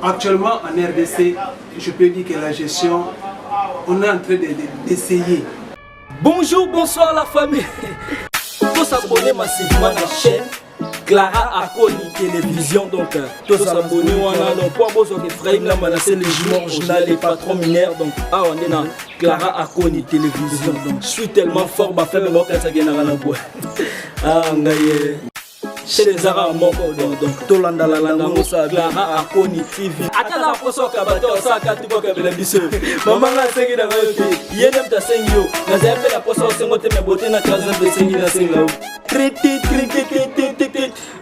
Actuellement en RDC, je peux dire que la gestion, on est en train d'essayer. Bonjour, bonsoir la famille. Tous s'abonner massivement à la chaîne Clara Akoni Télévision. Donc, tous s'abonner, donc, pour besoin de frère, c'est le jumeau original et patron mineur. Donc, on est dans Clara Akoni Télévision. Donc, je suis tellement fort, ma femme m'a fait ça gagner à la boîte. Chez les Arabes, donc, Tolanda la langue, Clara Akoni TV. Attends la poisson kabato, ça a tout pour la biseau. Maman a segui dans le pays. Il y a même ta sengio. N'a jamais la poisson, c'est moi, t'es beauté, n'a pas de segui dans sengao. Cricket,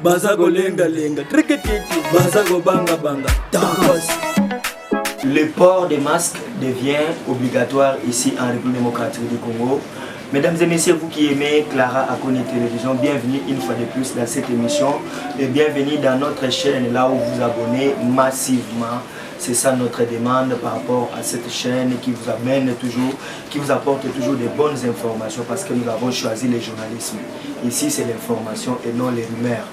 Bazago lenga lenga, cricket, Bazago banga banga. Le port des masques devient obligatoire ici en République démocratique du Congo. Mesdames et messieurs, vous qui aimez Clara Akoni Télévision, bienvenue une fois de plus dans cette émission et bienvenue dans notre chaîne là où vous abonnez massivement. C'est ça notre demande par rapport à cette chaîne qui vous amène toujours, qui vous apporte toujours des bonnes informations parce que nous avons choisi le journalisme. Ici c'est l'information et non les rumeurs.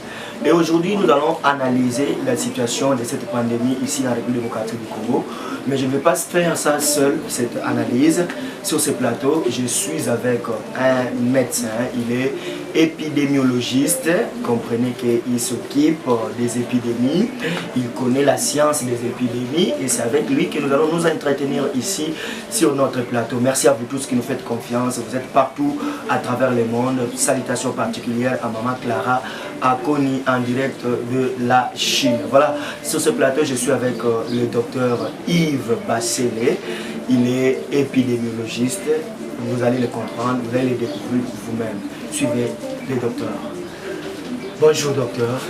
Et aujourd'hui nous allons analyser la situation de cette pandémie ici en République démocratique du Congo. Mais je ne vais pas faire ça seul, cette analyse. Sur ce plateau, je suis avec un médecin, il est épidémiologiste. Comprenez qu'il s'occupe des épidémies, il connaît la science des épidémies et c'est avec lui que nous allons nous entretenir ici sur notre plateau. Merci à vous tous qui nous faites confiance, vous êtes partout à travers le monde. Salutations particulières à Maman Clara Akoni en direct de la Chine. Voilà, sur ce plateau, je suis avec le docteur Yves Basselé. Il est épidémiologiste. Vous allez le comprendre, vous allez le découvrir vous-même. Suivez le docteur. Bonjour docteur.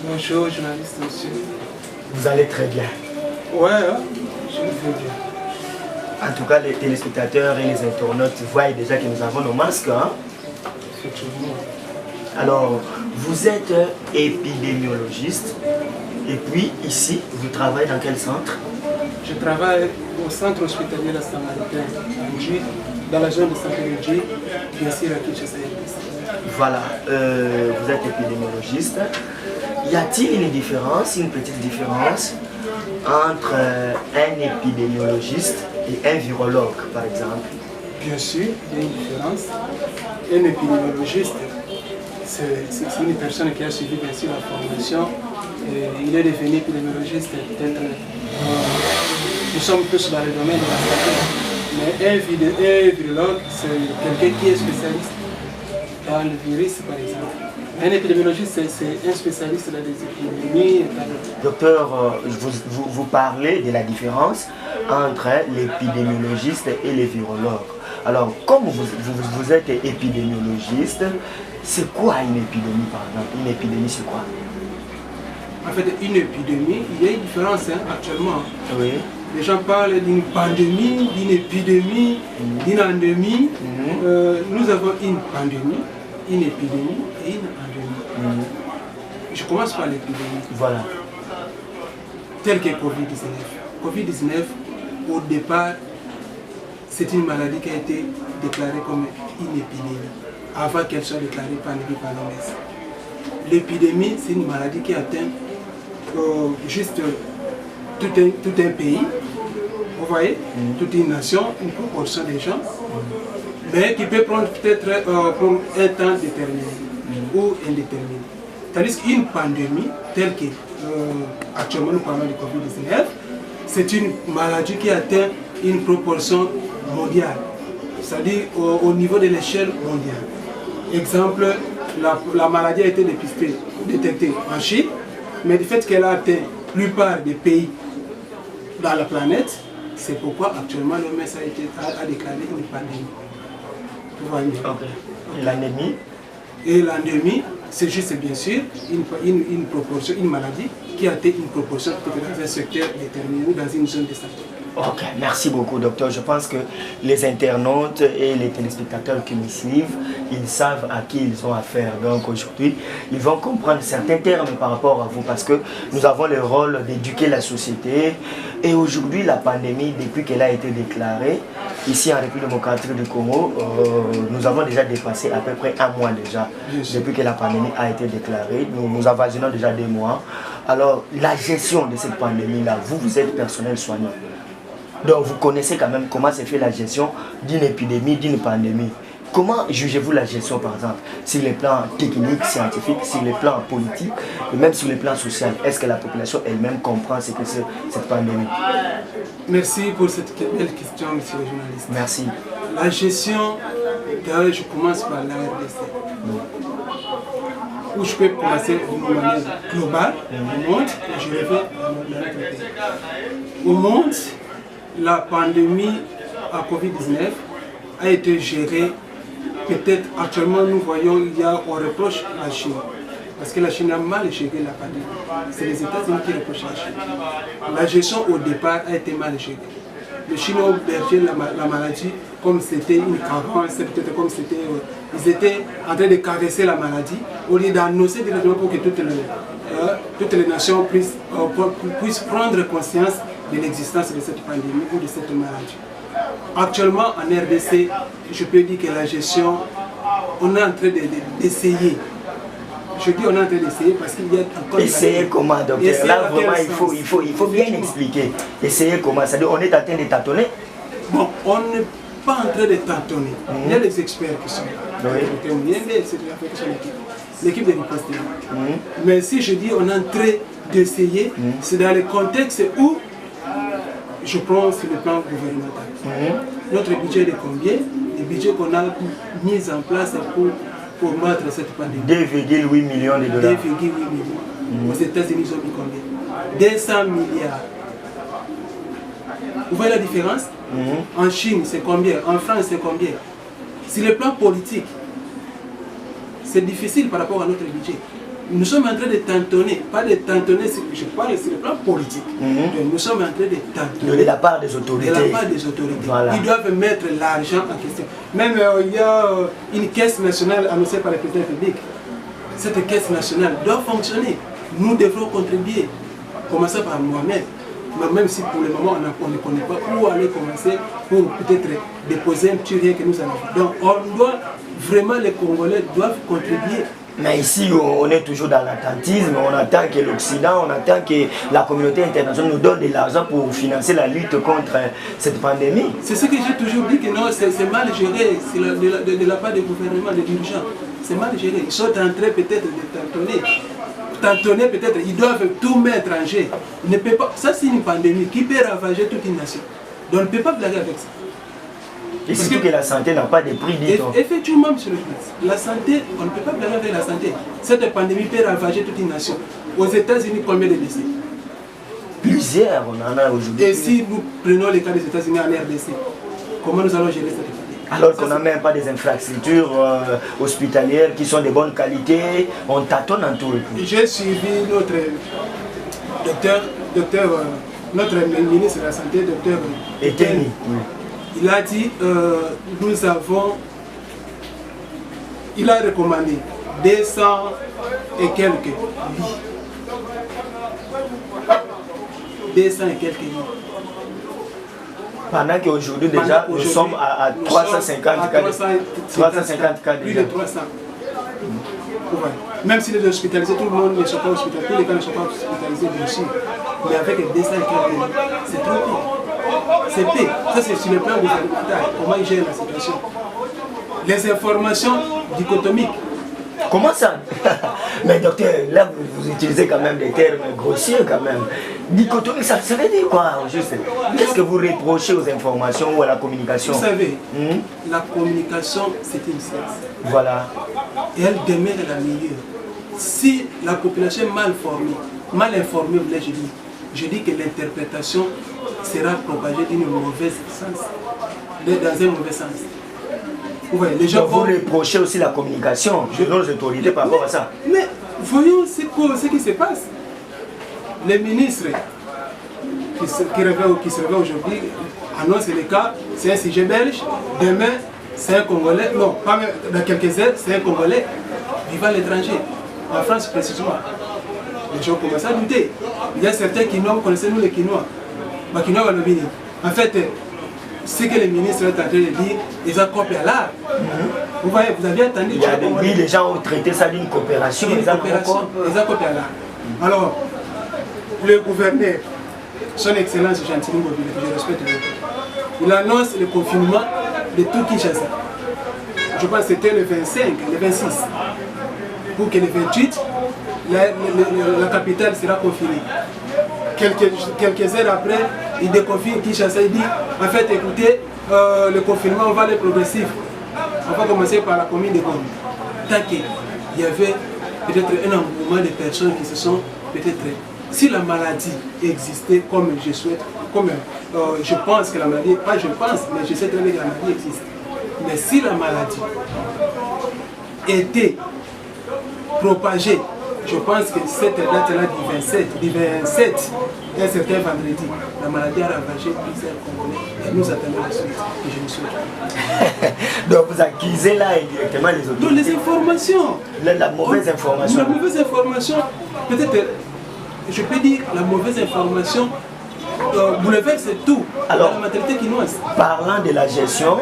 Bonjour journaliste monsieur. Vous allez très bien. Ouais, je vais bien. En tout cas, les téléspectateurs et les internautes voient déjà que nous avons nos masques. Hein? Effectivement. Alors, vous êtes épidémiologiste et puis ici, vous travaillez dans quel centre? Je travaille au centre hospitalier La Samaritaine, dans la zone de santé de Dji, bien sûr à Kinshasa. Voilà, vous êtes épidémiologiste. Y a-t-il une différence, une petite différence entre un épidémiologiste et un virologue, par exemple? Bien sûr, il y a une différence. Un épidémiologiste, c'est une personne qui a suivi bien sûr la formation. Il est devenu épidémiologiste. Nous sommes tous dans le domaine de la santé. Mais un virologue, c'est quelqu'un qui est spécialiste dans le virus, par exemple. Un épidémiologiste, c'est un spécialiste dans les épidémies. Docteur, vous parlez de la différence entre l'épidémiologiste et les virologues. Alors, comme vous êtes épidémiologiste, c'est quoi une épidémie par exemple? Une épidémie, c'est quoi? En fait, une épidémie, il y a une différence actuellement. Oui. Les gens parlent d'une pandémie, d'une épidémie, d'une endémie. Nous avons une pandémie, une épidémie et une endémie. Je commence par l'épidémie. Voilà. Tel que Covid-19. Covid-19, au départ, c'est une maladie qui a été déclarée comme une épidémie, avant qu'elle soit déclarée pandémie par l'OMS. L'épidémie, c'est une maladie qui atteint juste tout un pays, vous voyez, toute une nation, une proportion des gens, mais qui peut prendre peut-être pour un temps déterminé ou indéterminé. Tandis qu'une pandémie, telle que actuellement nous parlons du Covid-19, c'est une maladie qui atteint une proportion mondiale, c'est-à-dire au niveau de l'échelle mondiale. Exemple, la maladie a été détectée en Chine, mais du fait qu'elle a atteint la plupart des pays dans la planète, c'est pourquoi actuellement l'OMS a déclaré une pandémie. Vous voyez. Okay. Et l'endémie? Et l'endémie, c'est juste bien sûr une proportion, une maladie qui atteint une proportion dans un secteur déterminé ou dans une zone de santé. Ok, merci beaucoup docteur. Je pense que les internautes et les téléspectateurs qui nous suivent, ils savent à qui ils ont affaire. Donc aujourd'hui, ils vont comprendre certains termes par rapport à vous parce que nous avons le rôle d'éduquer la société. Et aujourd'hui, la pandémie, depuis qu'elle a été déclarée, ici en République démocratique du Congo, nous avons déjà dépassé à peu près un mois déjà, depuis que la pandémie a été déclarée. Nous avoisinons déjà 2 mois. Alors, la gestion de cette pandémie-là, vous êtes personnel soignant. Donc, vous connaissez quand même comment se fait la gestion d'une épidémie, d'une pandémie. Comment jugez-vous la gestion, par exemple, sur les plans techniques, scientifiques, sur les plans politiques, et même sur les plans sociaux? Est-ce que la population elle-même comprend ce que c'est cette pandémie? Merci pour cette belle question, monsieur le journaliste. Merci. La gestion, d'ailleurs, je commence par la RDC. Où je peux commencer d'une manière globale au monde, et je reviens dans notre pays. Au monde, la pandémie à Covid-19 a été gérée. Peut-être actuellement nous voyons, on reproche la Chine. Parce que la Chine a mal géré la pandémie. C'est les États-Unis qui reprochent la Chine. La gestion au départ a été mal gérée. Les Chinois ont bergé la maladie comme c'était une carence, peut-être comme c'était. Ils étaient en train de caresser la maladie au lieu d'annoncer directement pour que toutes les nations puissent prendre conscience de l'existence de cette pandémie ou de cette maladie. Actuellement en RDC, je peux dire que la gestion, on est en train d'essayer. Je dis on est en train d'essayer parce qu'il y a encore... Essayer comment, docteur? Là vraiment il faut bien expliquer. Essayer comment? C'est-à-dire on est en train de tâtonner? Bon, on n'est pas en train de tâtonner. Il y a des experts qui sont là. Oui. L'équipe de riposte. Mais si je dis on est en train d'essayer, c'est dans le contexte où je prends sur le plan gouvernemental. Notre budget est de combien? Le budget qu'on a mis en place pour battre cette pandémie. 2,8 millions de dollars. 2,8 millions. Aux États-Unis, ils ont mis combien? 200 milliards. Vous voyez la différence? En Chine, c'est combien? En France, c'est combien? Sur le plan politique, c'est difficile par rapport à notre budget. Nous sommes en train de tantonner, pas de tantonner, je parle sur le plan politique. Nous sommes en train de tantonner. De la part des autorités. De la part des autorités. Voilà. Ils doivent mettre l'argent en question. Même il y a une caisse nationale annoncée par le président public. Cette caisse nationale doit fonctionner. Nous devrons contribuer. Commencer par moi-même. Même si pour le moment on ne connaît pas où aller commencer pour peut-être déposer un petit rien que nous allons faire. Donc on doit vraiment, les Congolais doivent contribuer. Mais ici, on est toujours dans l'attentisme, on attend que l'Occident, on attend que la communauté internationale nous donne de l'argent pour financer la lutte contre cette pandémie. C'est ce que j'ai toujours dit, que non, c'est mal géré de la part des gouvernements, des dirigeants. C'est mal géré. Ils sont en train peut-être de tantonner peut-être, ils doivent tout mettre en jeu. Ne peut pas, ça c'est une pandémie qui peut ravager toute une nation. Donc on ne peut pas blaguer avec ça. Et surtout que la santé n'a pas de prix, dit-on. Effectivement, monsieur le ministre, la santé, on ne peut pas blaguer avec la santé. Cette pandémie peut ravager toute une nation. Aux États-Unis, combien de décès? Plusieurs, on en a aujourd'hui. Et si nous prenons les cas des États-Unis en RDC, comment nous allons gérer cette pandémie? Alors qu'on n'a même pas des infrastructures hospitalières qui sont de bonne qualité, on tâtonne en tout. J'ai suivi notre notre ministre de la Santé, docteur Eteni. Il a dit, il a recommandé 200 et quelques lits. 200 et quelques lits. Pendant qu'aujourd'hui déjà, nous sommes à 350 cas. 350 cas plus déjà. de 300. Même si les hospitalisés, tout le monde ne sont pas hospitalisés, tous les cas ne sont pas hospitalisés, bien sûr. Mais avec 200 et quelques lits, c'est trop peu. C'est peu. Ça, c'est sur le plan gouvernemental. Comment ils gèrent la situation. Les informations dichotomiques. Comment ça? Mais docteur, là vous utilisez quand même des termes grossiers quand même. Dichotomie, ça veut dire quoi? Qu'est-ce que vous reprochez aux informations ou à la communication? Vous savez, la communication c'est une science. Voilà. Et elle demeure la meilleure. Si la population est mal informée, je dis que l'interprétation sera propagée d'une mauvaise sens, dans un mauvais sens. Ouais, les gens vous reprochez aussi la communication de nos autorités par rapport à ça. Mais voyons ce qui se passe. Les ministres qui se réveillent aujourd'hui annoncent le cas, c'est un sujet belge, demain c'est un Congolais, non, pas même, dans quelques heures c'est un Congolais vivant à l'étranger, en France précisément. Les gens commencent à douter. Il y a certains Quinois, vous connaissez nous les Quinois. En fait, ce que les ministres sont en train de dire, ils ont copié à l'art. Vous voyez, vous avez entendu. Il y a des gens ont traité ça d'une coopération. Ils ont copié à l'art. Alors, le gouverneur, son excellence Gentilini Mobile, que je respecte beaucoup, il annonce le confinement de tout Kinshasa. Je pense que c'était le 25, le 26. Pour que le 28, la capitale sera confinée. Quelques heures après, il déconfine Kinshasa, il dit, en fait, écoutez, le confinement, on va aller progressif. On va commencer par la commune de Gombe. Tant qu'il y avait peut-être un engouement de personnes qui se sont peut-être... Si la maladie existait comme je souhaite, comme je pense que la maladie, pas je pense, mais je sais très bien que la maladie existe. Mais si la maladie était propagée, je pense que cette date-là du 27, un certain vendredi, la maladie a ravagé plusieurs Congolais et nous attendons la suite que je me souhaite. Donc vous accusez là indirectement les autorités. Donc les informations. La mauvaise information. La mauvaise information, peut-être, je peux dire, la mauvaise information bouleverse tout. Alors, la mentalité quinoise. Parlant de la gestion,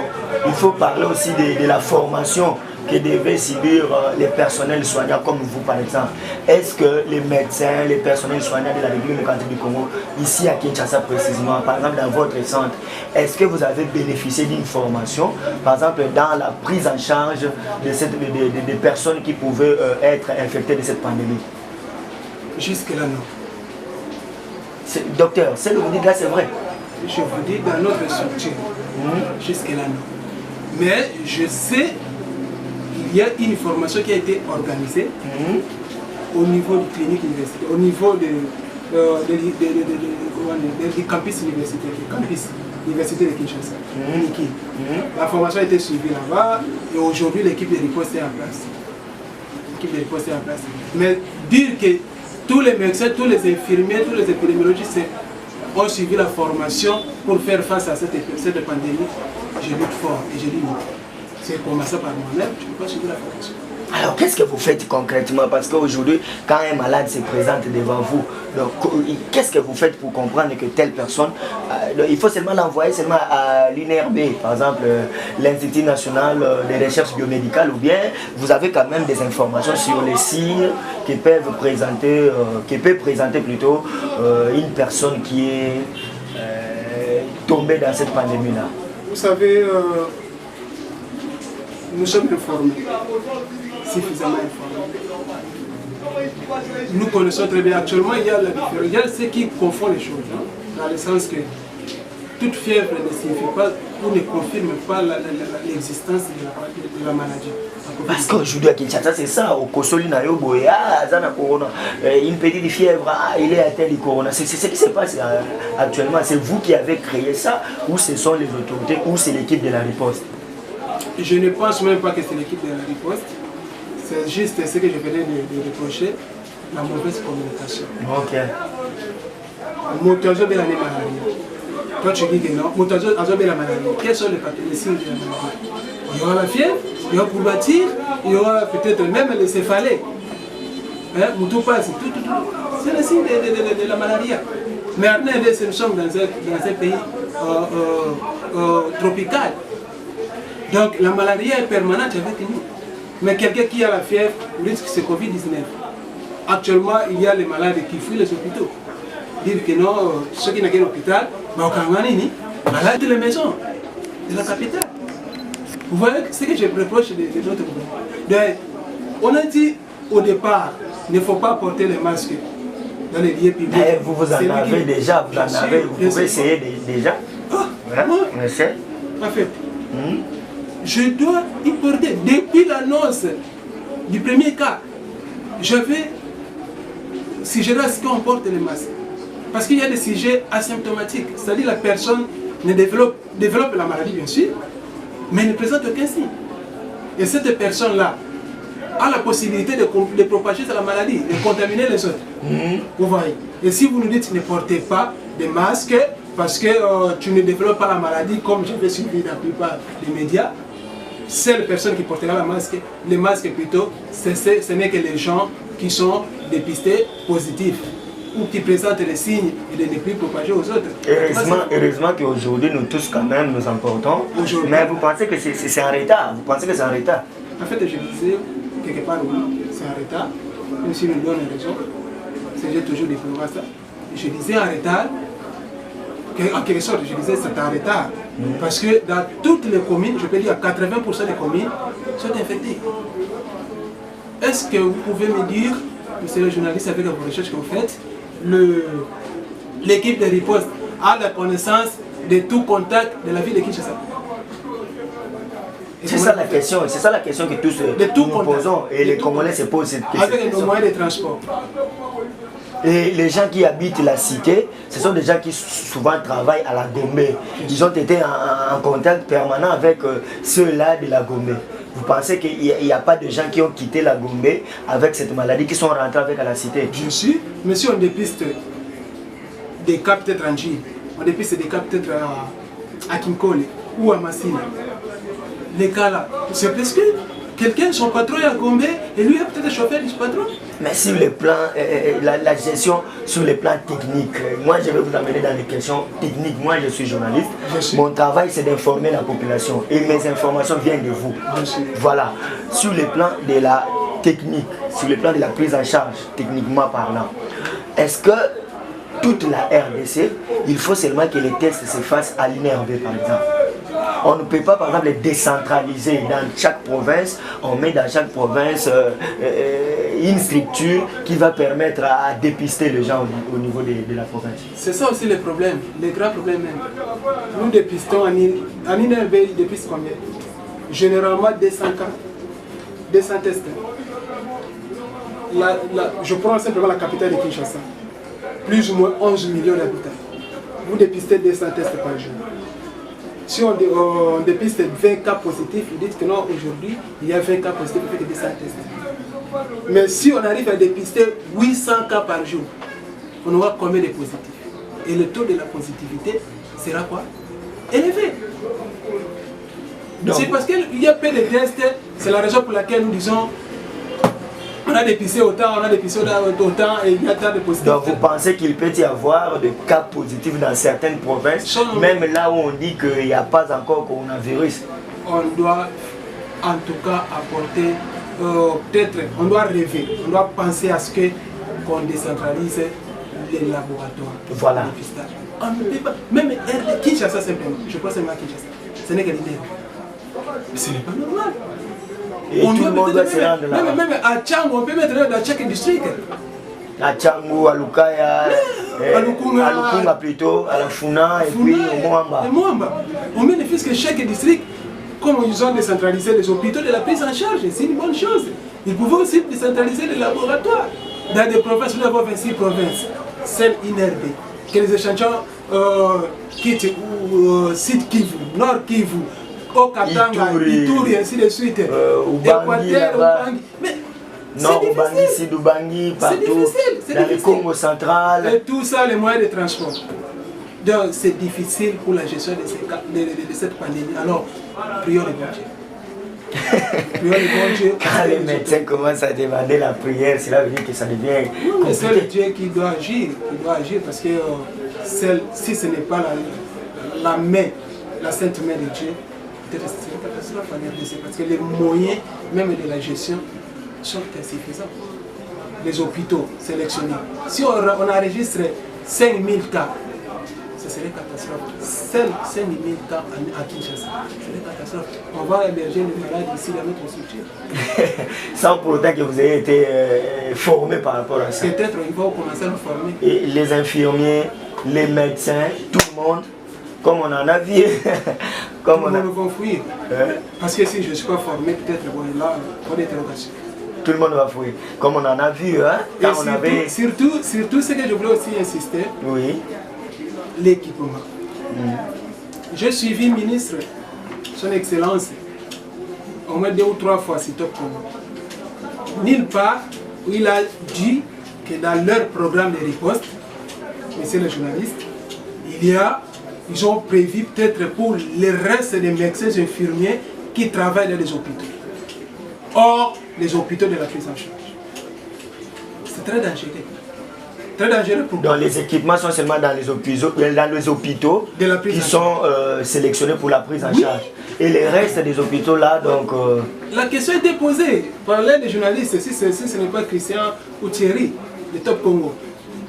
il faut parler aussi de la formation que devaient subir les personnels soignants comme vous par exemple. Est-ce que les médecins, les personnels soignants de la République démocratique du Congo, ici à Kinshasa précisément, par exemple dans votre centre, est-ce que vous avez bénéficié d'une formation, par exemple dans la prise en charge des personnes qui pouvaient être infectées de cette pandémie? Jusque-là, non. Docteur, c'est le vous dites là, c'est vrai. Je vous dis, dans notre structure, jusque-là, non. Mais je sais qu'il y a une formation qui a été organisée au niveau du clinique universitaire, au niveau du campus universitaire, l'université de Kinshasa. La formation a été suivie là-bas et aujourd'hui l'équipe de riposte est en place. L'équipe de riposte est en place. Mais dire que tous les médecins, tous les infirmiers, tous les épidémiologistes ont suivi la formation pour faire face à cette pandémie, je lutte fort et je dis non. C'est commencé par moi-même, je ne peux pas suivre la formation. Alors qu'est-ce que vous faites concrètement? Parce qu'aujourd'hui, quand un malade se présente devant vous, qu'est-ce que vous faites pour comprendre que telle personne, il faut seulement l'envoyer seulement à l'INRB, par exemple l'Institut National des Recherches Biomédicales, ou bien vous avez quand même des informations sur les signes qui peuvent présenter, plutôt une personne qui est tombée dans cette pandémie-là? Vous savez, nous sommes informés, suffisamment informés. Nous connaissons très bien. Actuellement, il y a la différence. Il y a ceux qui confondent les choses, hein, dans le sens que toute fièvre ne signifie pas ou ne confirme pas l'existence de la maladie. Parce qu'aujourd'hui à Kinshasa, c'est ça. Au Kosoli na Yobo, corona. Une petite fièvre, il est atteint du corona. C'est ce qui se passe actuellement. C'est vous qui avez créé ça, ou ce sont les autorités, ou c'est l'équipe de la riposte? Je ne pense même pas que c'est l'équipe de la riposte. C'est juste ce que je venais de reprocher, la mauvaise communication. Ok. Motozo la maladie. Toi tu dis que non. Motozo la maladie. Quels sont les signes de la maladie? Il y aura la fièvre, il y aura pour bâtir, il y aura peut-être même les céphalées. Moutou passe, tout. C'est le signe de la maladie. Mais maintenant, nous sommes dans un pays tropical. Donc la maladie est permanente avec nous. Mais quelqu'un qui a la fièvre risque c'est Covid-19. Actuellement, il y a les malades qui fuient les hôpitaux. Dire que non, ceux qui n'ont qu'un hôpital, malades de la maison, de la capitale. Vous voyez ce que je reproche de notre gouvernement. On a dit au départ, il ne faut pas porter les masques dans les lieux publics. Vous en avez déjà, vous pouvez essayer déjà. Moi, en fait, je dois y porter. Depuis l'annonce du premier cas, j'avais suggéré à ce qu'on porte les masques. Parce qu'il y a des sujets asymptomatiques. C'est-à-dire la personne ne développe la maladie, bien sûr, mais ne présente aucun signe. Et cette personne-là a la possibilité de propager la maladie, de contaminer les autres. Vous voyez. Et si vous nous dites ne portez pas de masque parce que tu ne développes pas la maladie, comme je vais suivre dans la plupart des médias, c'est la personne qui portera les masques plutôt, ce n'est que les gens qui sont dépistés positifs ou qui présentent les signes et de ne plus propager aux autres. Heureusement qu'aujourd'hui nous tous quand même nous en portons, mais vous pensez que c'est en retard? Vous pensez que c'est en retard? En fait, je disais quelque part oui, c'est en retard, même si nous donnons raison, j'ai toujours déploré ça. je disais en retard, en quelque sorte, je disais c'est en retard. Parce que dans toutes les communes, je peux dire 80% des communes sont infectées. Est-ce que vous pouvez me dire, monsieur le journaliste, avec vos recherches que vous faites, l'équipe de riposte a la connaissance de tout contact de la ville de Kinshasa? C'est ça la question, c'est ça la question que tous nous posons et les Congolais se posent cette question. Avec nos moyens de transport. Et les gens qui habitent la cité, ce sont des gens qui souvent travaillent à la Gombe. Ils ont été en contact permanent avec ceux-là de la Gombe. Vous pensez qu'il n'y a pas de gens qui ont quitté la Gombe avec cette maladie, qui sont rentrés avec à la cité? Bien sûr, mais si on dépiste des cas peut-être en Gilles, on dépiste des cas peut-être à Kinkole ou à Massina. Les cas là, c'est parce que quelqu'un, son patron est à Gombe et lui est peut-être le chauffeur du patron. Mais sur le plan, la gestion sur le plan technique, moi je vais vous amener dans les questions techniques. Moi je suis journaliste, mon travail c'est d'informer la population et mes informations viennent de vous. Voilà, sur le plan de la technique, sur le plan de la prise en charge, techniquement parlant, est-ce que toute la RDC, il faut seulement que les tests se fassent à l'INRB par exemple? On ne peut pas, par exemple, les décentraliser dans chaque province. On met dans chaque province une structure qui va permettre à dépister les gens au niveau de la province. C'est ça aussi le problème, le grand problème même. Nous dépistons, en INRB, ils dépistent combien? Généralement 200 cas, 200 tests. Je prends simplement la capitale de Kinshasa. Plus ou moins 11 millions d'habitants. Vous dépistez 200 tests par jour. Si on dépiste 20 cas positifs, vous dites que non, aujourd'hui, il y a 20 cas positifs, il fait que 200 tests. Mais si on arrive à dépister 800 cas par jour, on aura combien de positifs? Et le taux de la positivité sera quoi? Élevé. C'est parce qu'il y a peu de tests, c'est la raison pour laquelle nous disons on a dépisté autant, on a dépisté autant et il y a tant de positifs. Donc vous pensez qu'il peut y avoir des cas positifs dans certaines provinces, même là où on dit qu'il n'y a pas encore coronavirus? On doit en tout cas apporter, peut-être, on doit rêver, on doit penser à ce qu'on décentralise les laboratoires. Voilà. On ne peut pas, même Kinshasa simplement, je pense seulement Kinshasa, ce n'est que l'idée. Mais ce n'est pas normal. Et tout le monde doit se rendre là. Même à Tchangou, on peut mettre dans chaque district. À Tchangou, à Lukaya, à Lukunga plutôt, à la Funa et puis au Moamba. On met les fils que chaque district, comme ils ont décentralisé les hôpitaux de la prise en charge, c'est une bonne chose. Ils pouvaient aussi décentraliser les laboratoires. Dans des provinces, nous avons 26 provinces, celles INRB, que les échantillons quittent ou Sud Kivu, Nord Kivu, au Katanga, Ituri, ainsi de suite. Équateur, Ubangi. Mais Nord Ubangi, Sud Ubangi, partout, dans le Congo central. Et tout ça, les moyens de transport. Donc c'est difficile pour la gestion de cette pandémie. Alors, prions le bon Dieu. Prions le bon Dieu. Quand les médecins commencent à demander la prière, cela veut dire que ça devient compliqué. Mais c'est le Dieu qui doit agir, parce que si ce n'est pas la main, la sainte main de Dieu, peut-être c'est une catastrophe en RDC, parce que les moyens, même de la gestion, sont insuffisants. Les hôpitaux sélectionnés. Si on enregistre 5000 cas, ce serait catastrophe. 5000 cas à Kinshasa, ce serait catastrophe. On va héberger les malades ici dans notre structure. Sans pour autant que vous ayez été formé par rapport à ça. Peut-être il faut commencer à nous former. Et les infirmiers, les médecins, tout le monde, comme on en a vu. Comme on va fuir. Parce que si je ne suis pas formé, peut-être bon, là, pas d'interrogation. Tout le monde va fuir. Comme on en a vu, hein, quand on avait... Surtout ce que je voulais aussi insister, oui, l'équipement. J'ai suivi le ministre, son excellence, au moins 2 ou 3 fois, c'est top pour moi. Nulle part où il a dit que dans leur programme de riposte, monsieur le journaliste, ils ont prévu peut-être pour le reste des médecins et infirmiers qui travaillent dans les hôpitaux. Or, les hôpitaux de la prise en charge. C'est très dangereux. Très dangereux pour... Donc les équipements sont seulement dans les hôpitaux de la prise qui sont sélectionnés pour la prise en charge. Et les restes des hôpitaux là, donc... La question était posée par l'un des journalistes, si ce n'est pas Christian ou Thierry, de Top Congo.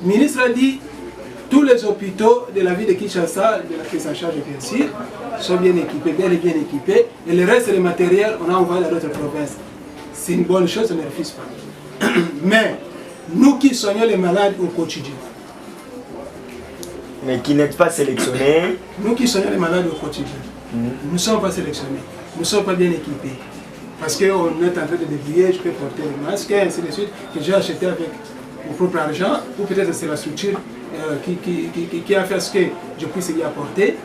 Le ministre a dit, Tous les hôpitaux de la ville de Kinshasa, de la prise en charge bien sûr, sont bien équipés, bien équipés. Et le reste, le matériel, on a envoyé dans d'autres provinces. C'est une bonne chose, on ne refuse pas. Mais nous qui soignons les malades au quotidien, mais qui n'êtes pas sélectionnés. Nous qui soignons les malades au quotidien, nous ne sommes pas sélectionnés, nous ne sommes pas bien équipés. Parce qu'on est en train de débrouiller, je peux porter le masque, et ainsi de suite, que j'ai acheté avec mon propre argent, ou peut-être c'est la structure qui a fait ce que je puisse y apporter.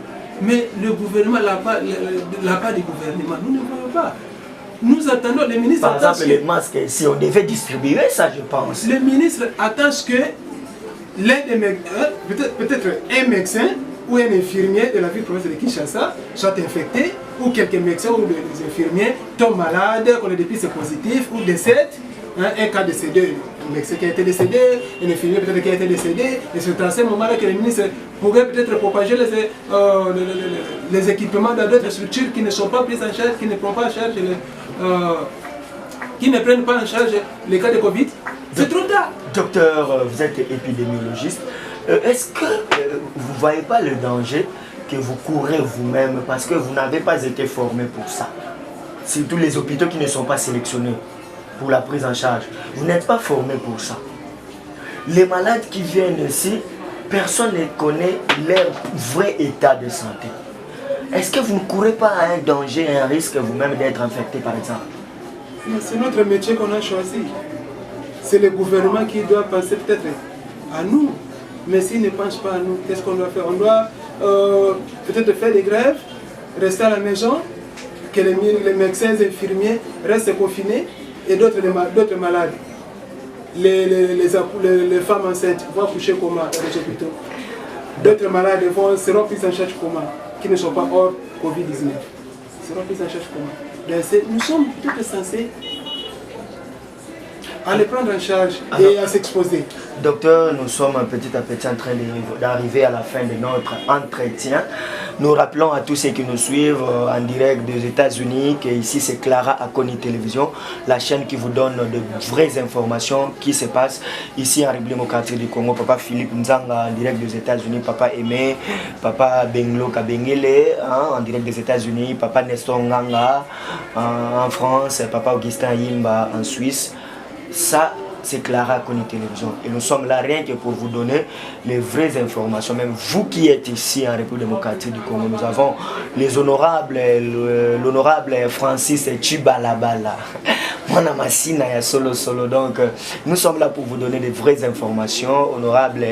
Mais le gouvernement, la part du gouvernement, nous ne voyons pas. Nous attendons, les ministres attendent. Par exemple, les masques, si on devait distribuer ça, je pense. Les ministres attendent que l'un des peut-être un médecin ou un infirmier de la ville province de Kinshasa soit infecté, ou quelques médecins ou des infirmiers tombent malades, qu'on ait des pistes positives ou décèdent. Un cas décédé, un médecin qui a été décédé, un infirmier peut-être qui a été décédé, et c'est à ce moment-là que les ministres pourraient peut-être propager les équipements dans d'autres structures qui ne sont pas prises en charge, qui ne prennent pas en charge qui ne prennent pas en charge les cas de Covid. C'est trop tard. Docteur, vous êtes épidémiologiste. Est-ce que vous ne voyez pas le danger que vous courez vous-même parce que vous n'avez pas été formé pour ça? Surtout les hôpitaux qui ne sont pas sélectionnés pour la prise en charge. Vous n'êtes pas formé pour ça. Les malades qui viennent ici, personne ne connaît leur vrai état de santé. Est-ce que vous ne courez pas à un danger, un risque vous-même d'être infecté par exemple? C'est notre métier qu'on a choisi. C'est le gouvernement qui doit penser peut-être à nous. Mais s'il ne pense pas à nous, qu'est-ce qu'on doit faire? On doit peut-être faire des grèves, rester à la maison, que les médecins et infirmiers restent confinés et d'autres malades. Les femmes enceintes vont accoucher comment dans les hôpitaux. D'autres malades seront prises en charge comment, qui ne sont pas hors Covid-19. Seront prises en charge comment. Nous sommes tous censés à les prendre en charge et à s'exposer. Docteur, nous sommes petit à petit en train d'arriver à la fin de notre entretien. Nous rappelons à tous ceux qui nous suivent en direct des États-Unis qu'ici c'est Clara Akoni Télévision, la chaîne qui vous donne de vraies informations qui se passent ici en République démocratique du Congo. Papa Philippe Nzanga en direct des États-Unis, Papa Aimé, Papa Benglo Kabengele en direct des États-Unis, Papa Nestor Nganga en France, Papa Augustin Yimba en Suisse. Ça, c'est Clara Akoni Télévision. Et nous sommes là rien que pour vous donner les vraies informations. Même vous qui êtes ici en République démocratique du Congo, nous avons les honorables, l'honorable Francis Chibalabala. Donc, nous sommes là pour vous donner des vraies informations. Honorable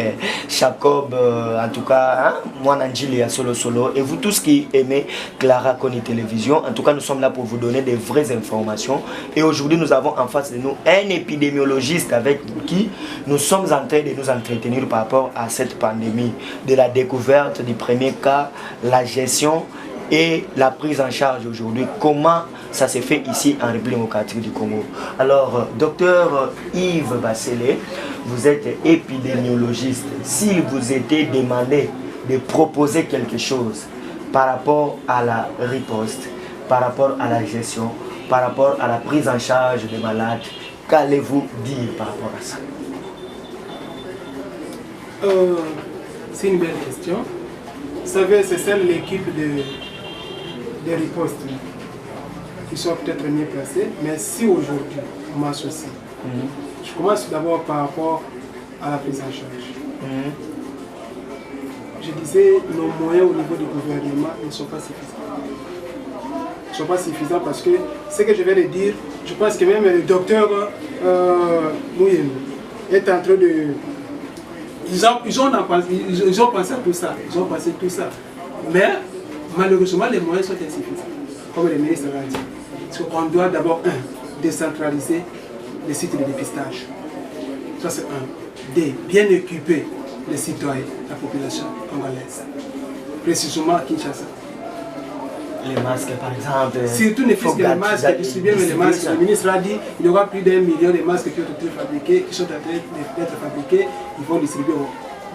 Jacob, en tout cas, moi Nanjili à Solo. Et vous tous qui aimez Clara Akoni Télévision, en tout cas, nous sommes là pour vous donner des vraies informations. Et aujourd'hui, nous avons en face de nous un épidémiologiste avec qui nous sommes en train de nous entretenir par rapport à cette pandémie, de la découverte du premier cas, la gestion et la prise en charge aujourd'hui. Comment ça se fait ici en République démocratique du Congo. Alors, docteur Yves Basselé, vous êtes épidémiologiste. S'il vous était demandé de proposer quelque chose par rapport à la riposte, par rapport à la gestion, par rapport à la prise en charge des malades, qu'allez-vous dire par rapport à ça? C'est une belle question. Vous savez, c'est celle de l'équipe de riposte qui sont peut-être mieux placés, mais si aujourd'hui on m'associe, je commence d'abord par rapport à la prise en charge. Je disais, nos moyens au niveau du gouvernement ne sont pas suffisants. Ils ne sont pas suffisants parce que ce que je vais le dire, je pense que même le docteur Mouyem est en train de... Ils ont pensé à tout ça, ils ont pensé tout ça. Mais malheureusement, les moyens sont insuffisants, comme le ministre l'a dit. On doit d'abord, décentraliser les sites de dépistage. Ça c'est un. Deux, bien équiper les citoyens, la population congolaise. Précisément à Kinshasa. Les masques par exemple. Surtout ne fût-ce que les masques, distribuer les masques. Le ministre a dit qu'il y aura plus d'1 million de masques qui ont été fabriqués, qui sont en train d'être fabriqués. Ils vont distribuer.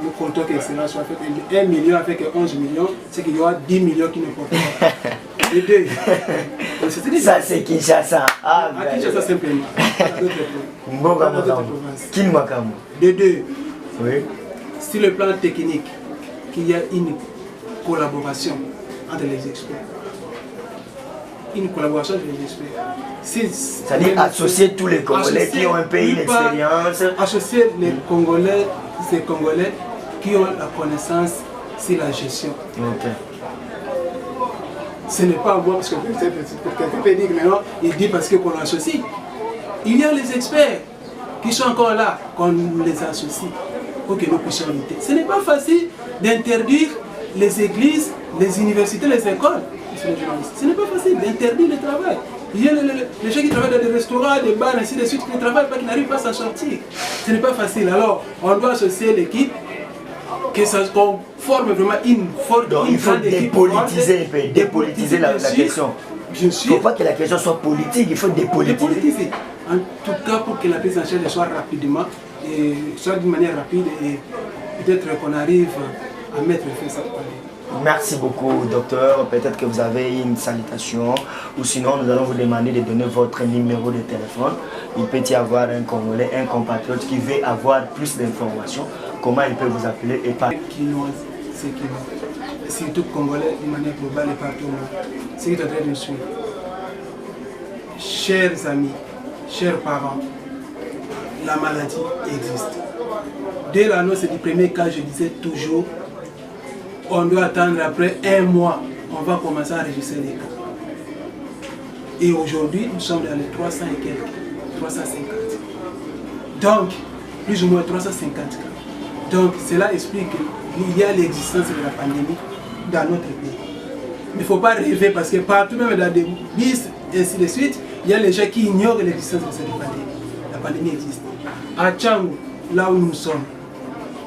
Nous comptons que cela soit fait 1 million avec 11 millions, c'est qu'il y aura 10 millions qui ne portent pas. Les deux. Ça c'est Kinshasa. À Kinshasa simplement. Les deux. Les deux. Oui. sur le plan technique, qu'il y a une collaboration entre les experts. Une collaboration entre les experts. C'est-à-dire associer tous les Congolais qui ont un pays d'expérience. Associer les Congolais qui ont la connaissance sur la gestion. Okay. Ce n'est pas moi, parce que quelqu'un peut dire que maintenant, il dit parce qu'on associe. Il y a les experts qui sont encore là, qu'on les associe pour que nous puissions lutter. Ce n'est pas facile d'interdire les églises, les universités, les écoles. Ce n'est pas facile d'interdire le travail. Il y a les gens qui travaillent dans des restaurants, des bars, ainsi de suite, qui ne travaillent pas, qui n'arrivent pas à s'en sortir. Ce n'est pas facile. Alors, on doit associer l'équipe, qu'on forme vraiment une forte. Donc, il faut dépolitiser la question. Bien sûr. Il ne faut pas que la question soit politique, il faut dépolitiser. En tout cas, pour que la prise en charge soit rapidement, et soit d'une manière rapide, et peut-être qu'on arrive à mettre fin à cette pandémie. Merci beaucoup, docteur. Peut-être que vous avez une salutation, ou sinon nous allons vous demander de donner votre numéro de téléphone. Il peut y avoir un Congolais, un compatriote qui veut avoir plus d'informations. Comment il peut vous appeler et pas c'est Quinoise. Surtout Congolais de manière globale et partout. C'est qui est en train de nous suivre. Chers amis, chers parents, la maladie existe. Dès l'annonce du premier cas, je disais toujours, on doit attendre après un mois, on va commencer à enregistrer les cas. Et aujourd'hui, nous sommes dans les 300 et quelques, 350. Donc, plus ou moins 350 cas. Donc, cela explique qu'il y a l'existence de la pandémie dans notre pays. Mais il ne faut pas rêver parce que partout, même dans des bis et ainsi de suite, il y a les gens qui ignorent l'existence de cette pandémie. La pandémie existe. À Tchangou, là où nous sommes,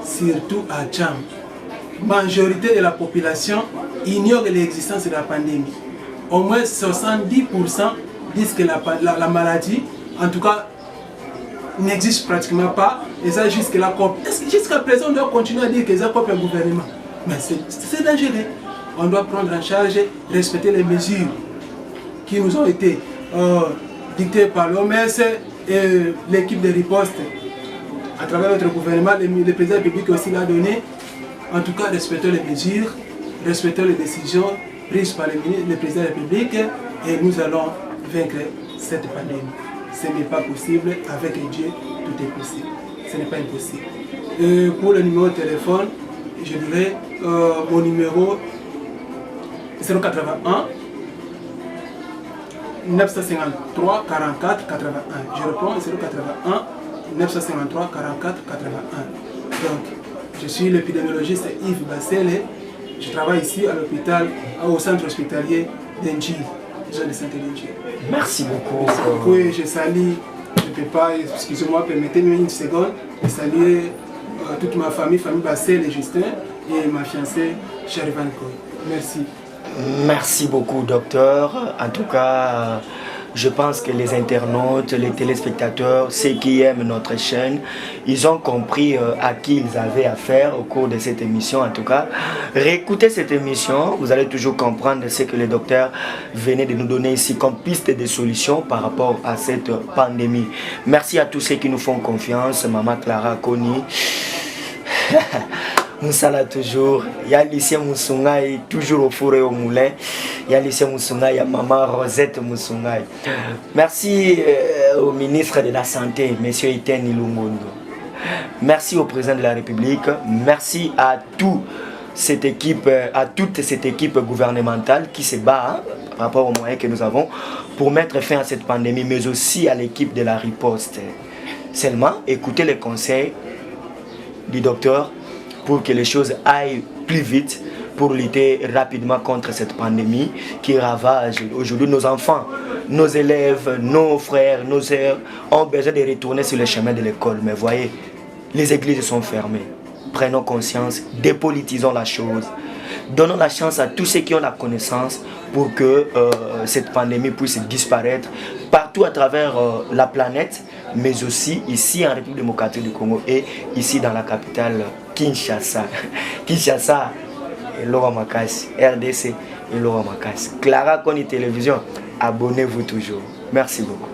surtout à Tchangou, la majorité de la population ignore l'existence de la pandémie. Au moins 70% disent que la maladie, en tout cas, n'existe pratiquement pas. Et ça jusqu'à présent, on doit continuer à dire que ça copie un gouvernement. Mais c'est dangereux. On doit prendre en charge, respecter les mesures qui nous ont été dictées par l'OMS et l'équipe de riposte à travers notre gouvernement. Le président public aussi l'a donné. En tout cas, respectons les mesures, respectons les décisions prises par le président de la République et nous allons vaincre cette pandémie. Ce n'est pas possible, avec Dieu, tout est possible. Ce n'est pas impossible. Pour le numéro de téléphone, je dirais mon numéro 081 953 44 81. Je reprends 081 953 44 81. Donc, je suis l'épidémiologiste Yves Bassele. Je travaille ici à l'hôpital, au centre hospitalier d'Enjil, zone de Saint-Éligier. Merci beaucoup. Merci beaucoup et je salue, je ne peux pas, excusez-moi, permettez-moi une seconde, de saluer toute ma famille, famille Bassele et Justin et ma fiancée Cherivan Koy. Merci. Merci beaucoup, docteur. En tout cas, je pense que les internautes, les téléspectateurs, ceux qui aiment notre chaîne, ils ont compris à qui ils avaient affaire au cours de cette émission. En tout cas, réécoutez cette émission, vous allez toujours comprendre ce que le docteur venait de nous donner ici comme piste de solution par rapport à cette pandémie. Merci à tous ceux qui nous font confiance. Maman Clara Koni. Moussala toujours, il y a Lucien Moussoungaï toujours au four et au moulin, il y a Lucien Moussoungaï, il y a Maman Rosette Moussoungaï. Merci au ministre de la Santé, M. Etienne Ilungondo. Merci au président de la République, merci à toute cette équipe gouvernementale qui se bat par rapport aux moyens que nous avons pour mettre fin à cette pandémie, mais aussi à l'équipe de la riposte. Seulement, écoutez les conseils du docteur pour que les choses aillent plus vite, pour lutter rapidement contre cette pandémie qui ravage aujourd'hui nos enfants, nos élèves, nos frères, nos sœurs ont besoin de retourner sur le chemin de l'école. Mais voyez, les églises sont fermées. Prenons conscience, dépolitisons la chose. Donnons la chance à tous ceux qui ont la connaissance pour que cette pandémie puisse disparaître partout à travers la planète, mais aussi ici en République démocratique du Congo et ici dans la capitale Kinshasa. Kinshasa et Laura Makassi, RDC et Laura Makassi. Clara Koni Télévision, abonnez-vous toujours. Merci beaucoup.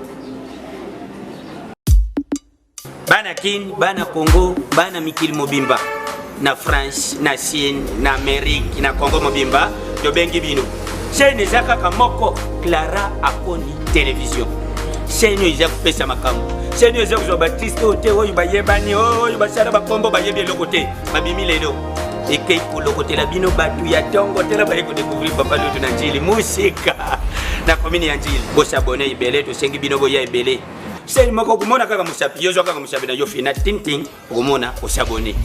Bana Kin, Bana Congo, Bana Mikil Mobimba. na France, na Chine, na Amérique, na Congo mobimba, yo bengi bino. Chaîne ezaka kamoko Clara Akoni Télévision. Chaîne ezaka pesa makambo. Chaîne ezaka zo Baptiste ote oyo bayebani oyo basala bakombo bayebi lokote. Babimi lelo. Ekei ko lokote la bino batu ya tongo tela baye ko découvrir papa lutu na njili musika. Na komini ya njili. Bo s'abonner ibele to sengi bino boya ibele. Chaîne moko kumona kaka musapi yozo kaka musapi na yo fina tinting kumona o s'abonner.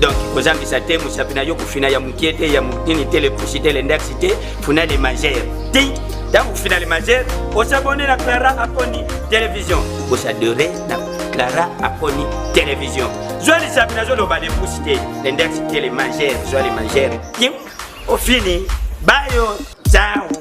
Donc, vous avez dit que vous avez dit que vous avez dit que vous avez dit que vous avez dit que vous avez dit vous abonnez à Clara Akoni Télévision. Vous adorez Clara Akoni Télévision. Je vais vous abonner à l'index, les mangères, au fini. Bye, ciao.